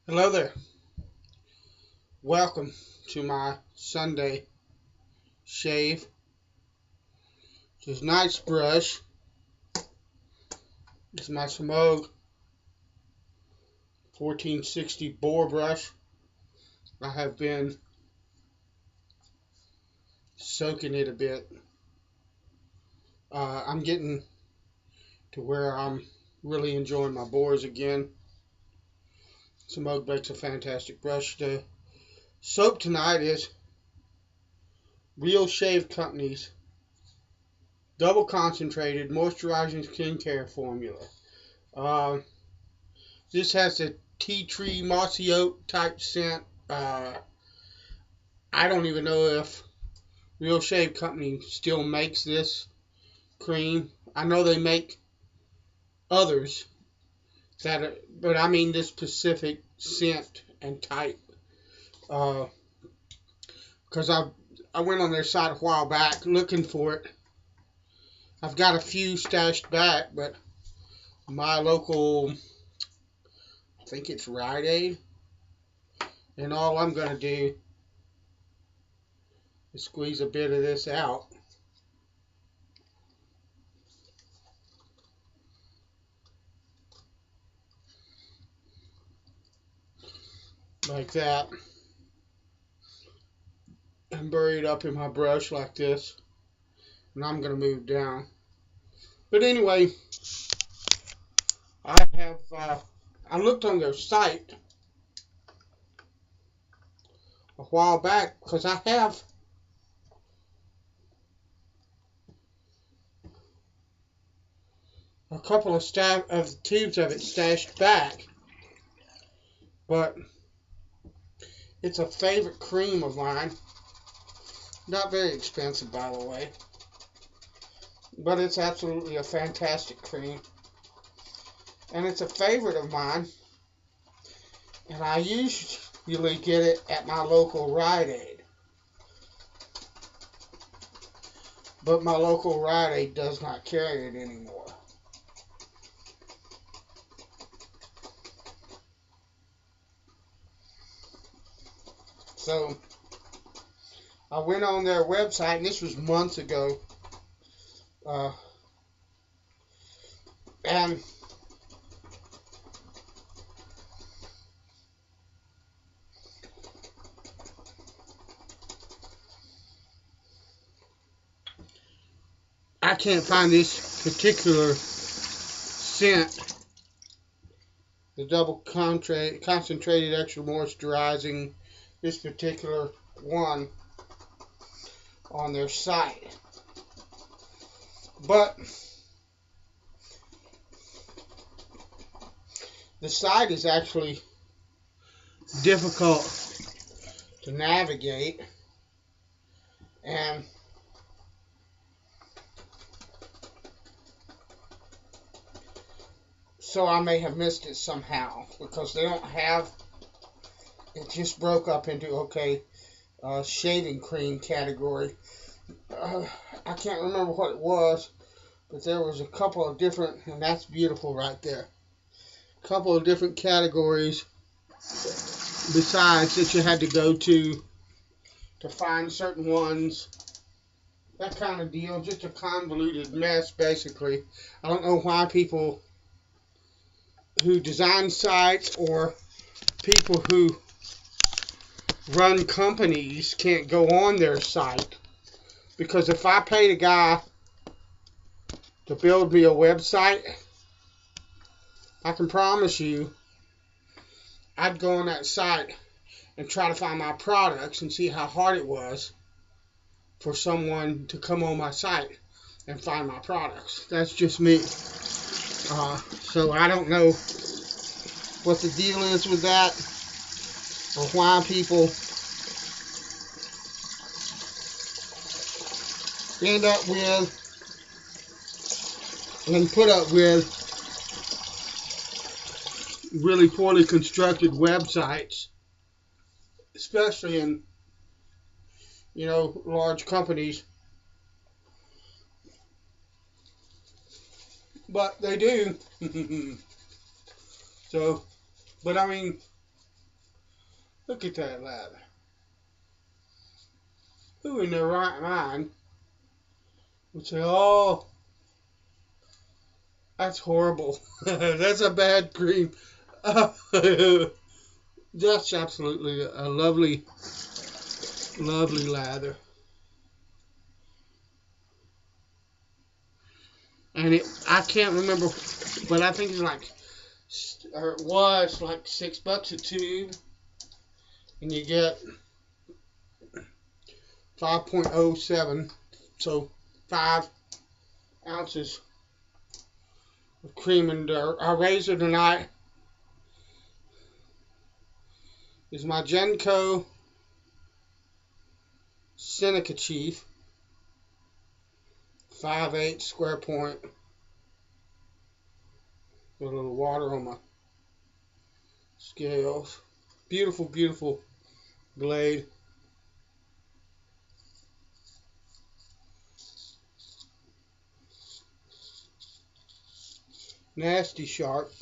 Hello there. Welcome to my Sunday shave. This nice brush. This is my Semogue 1460 boar brush. I have been soaking it a bit. I'm getting to where I'm really enjoying my boars again. Semogue makes a fantastic brush. The soap tonight is Real Shave Company's double concentrated moisturizing skincare formula. Uh, this has a tea tree mossy oak type scent. I don't even know if Real Shave Company still makes this cream. I know they make others but I mean this specific scent and type. Because I went on their site a while back looking for it. I've got a few stashed back, but my local, I think it's Rite Aid, and all I'm gonna do is squeeze a bit of this out. Like that, and bury it up in my brush like this, and I'm going to move down. But anyway, I looked on their site a while back because I have a couple of tubes of it stashed back, but it's a favorite cream of mine. Not very expensive, by the way, but it's absolutely a fantastic cream, and it's a favorite of mine, and I usually get it at my local Rite Aid, but my local Rite Aid does not carry it anymore. So I went on their website, and this was months ago, and I can't find this particular scent, the double concentrated extra moisturizing, this particular one on their site. But the site is actually difficult to navigate, and so I may have missed it somehow because they don't have it. Just broke up into shaving cream category. I can't remember what it was, but there was a couple of different, and that's beautiful right there. A couple of different categories besides that you had to go to find certain ones. That kind of deal, just a convoluted mess, basically. I don't know why people who design sites or people who run companies can't go on their site. Because if I paid a guy to build me a website, I can promise you I'd go on that site and try to find my products and see how hard it was for someone to come on my site and find my products. That's just me. So I don't know what the deal is with that, or why people end up with and put up with really poorly constructed websites, especially in large companies. But they do. So, but I mean, Look at that lather. Who in their right mind would say, oh, that's horrible. That's a bad cream. That's absolutely a lovely, lovely lather. And I can't remember, but I think it's like, or it was like $6 a tube. And you get 5.07, so 5 ounces of cream. And our razor tonight is my Genco Seneca Chief 5/8 square point with a little water on my scales. Beautiful, beautiful blade. Nasty sharp,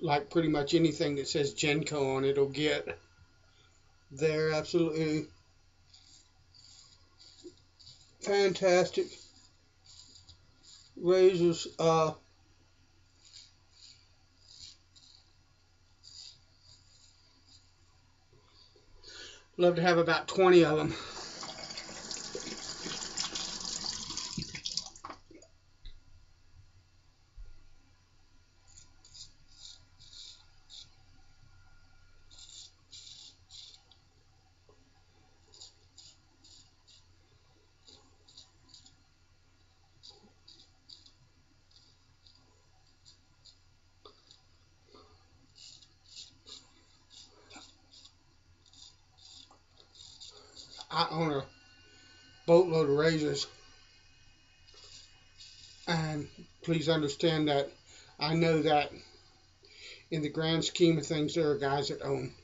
like pretty much anything that says Genco on it will get. They're absolutely fantastic razors. Love to have about 20 of them. I own a boatload of razors, and please understand that I know that in the grand scheme of things, there are guys that own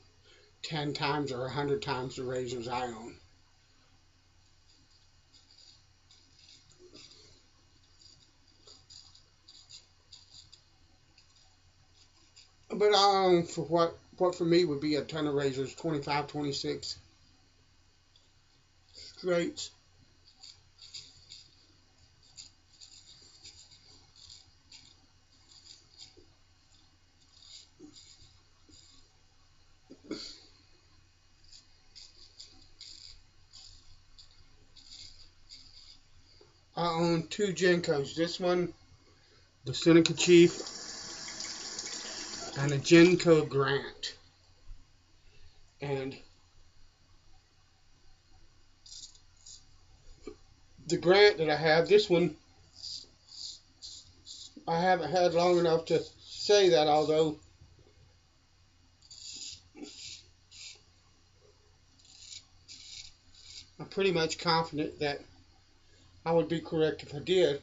10 times or 100 times the razors I own. But I own for what for me would be a ton of razors, 25, 26 straights. I own 2 Gencos. This one, the Seneca Chief, and a Genco Grant. And the Grant that I have, this one, I haven't had long enough to say that, although I'm pretty much confident that I would be correct if I did.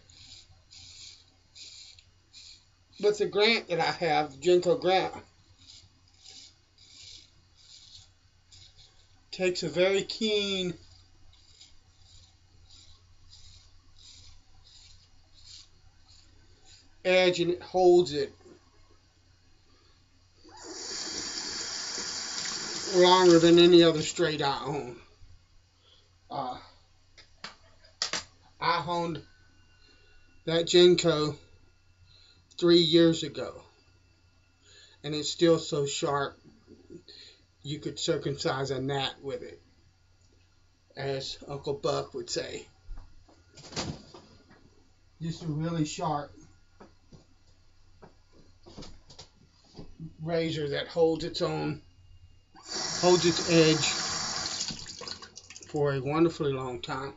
But the Grant that I have, the Genco Grant, takes a very keen edge and it holds it longer than any other straight I own. I honed that Genco 3 years ago, and it's still so sharp you could circumcise a gnat with it, as Uncle Buck would say. Just a really sharp razor that holds its edge for a wonderfully long time.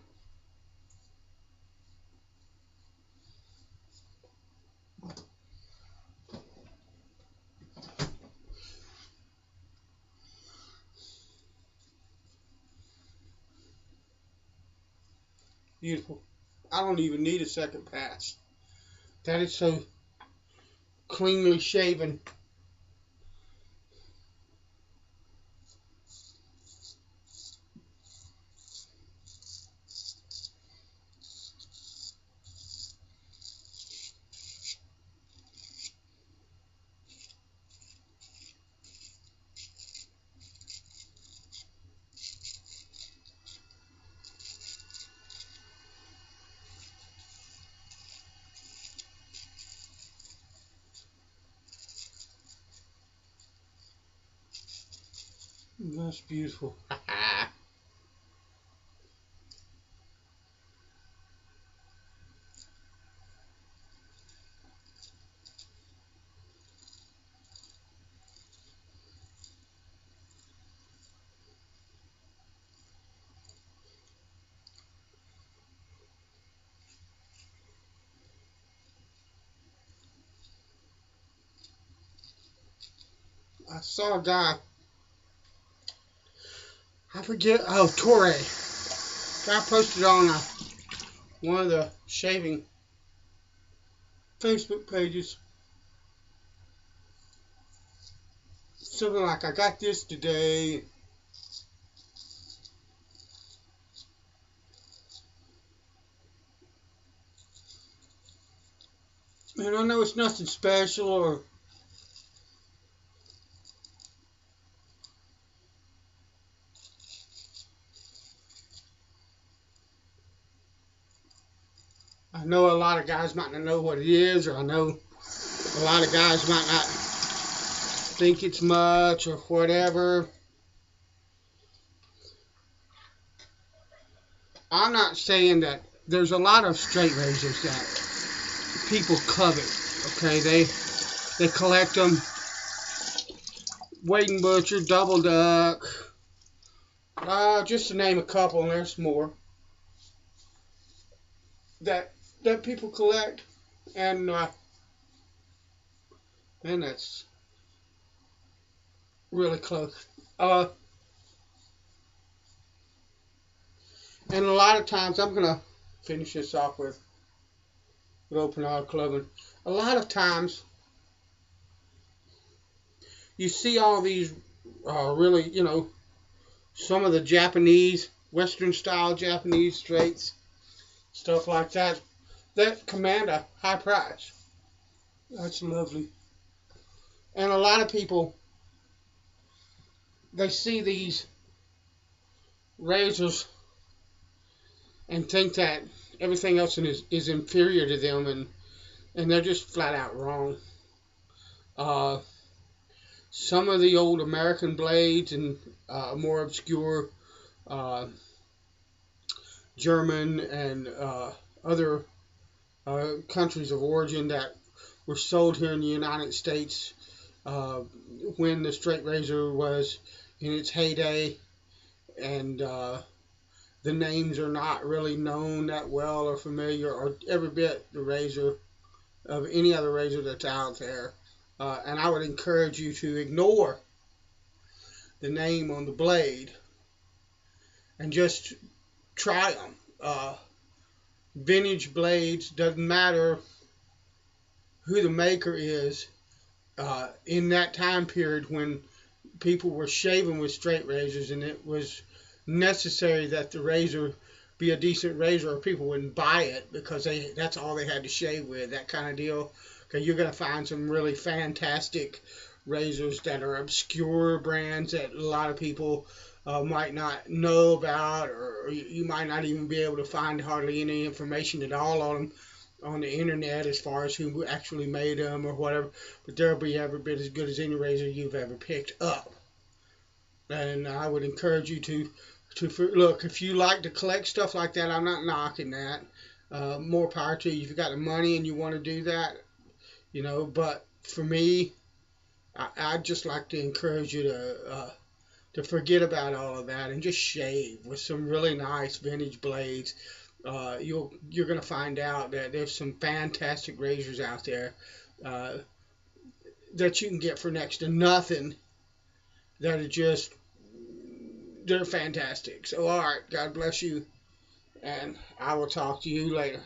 Beautiful. I don't even need a second pass. That is so cleanly shaven. That's beautiful. I saw a guy, I forget, oh, Torre. Guy posted on one of the shaving Facebook pages something like, I got this today. And I know it's nothing special, or I know a lot of guys might not know what it is, or I know a lot of guys might not think it's much or whatever. I'm not saying that there's a lot of straight razors that people covet. Okay, they collect them. Wade and Butcher, Double Duck, just to name a couple, and there's more that people collect, and that's really close. And a lot of times, I'm gonna finish this off with Pinaud Clubman. A lot of times, you see all these really, some of the Japanese, Western style Japanese straights, stuff like that, that command a high price. That's lovely. And a lot of people, they see these razors and think that everything else is inferior to them, and they're just flat out wrong. Some of the old American blades and more obscure German and other countries of origin that were sold here in the United States when the straight razor was in its heyday, and the names are not really known that well or familiar or every bit the razor of any other razor that's out there. And I would encourage you to ignore the name on the blade and just try them. Vintage blades, doesn't matter who the maker is. In that time period when people were shaving with straight razors and it was necessary that the razor be a decent razor or people wouldn't buy it because that's all they had to shave with, that kind of deal. Okay, you're going to find some really fantastic razors that are obscure brands that a lot of people might not know about, or you might not even be able to find hardly any information at all on them on the internet as far as who actually made them or whatever, but they'll be every bit as good as any razor you've ever picked up. And I would encourage you to look, if you like to collect stuff like that, I'm not knocking that. More power to you if you got the money and you want to do that, but for me, I'd just like to encourage you to forget about all of that and just shave with some really nice vintage blades. You're going to find out that there's some fantastic razors out there that you can get for next to nothing that are they're fantastic. So, all right, God bless you, and I will talk to you later.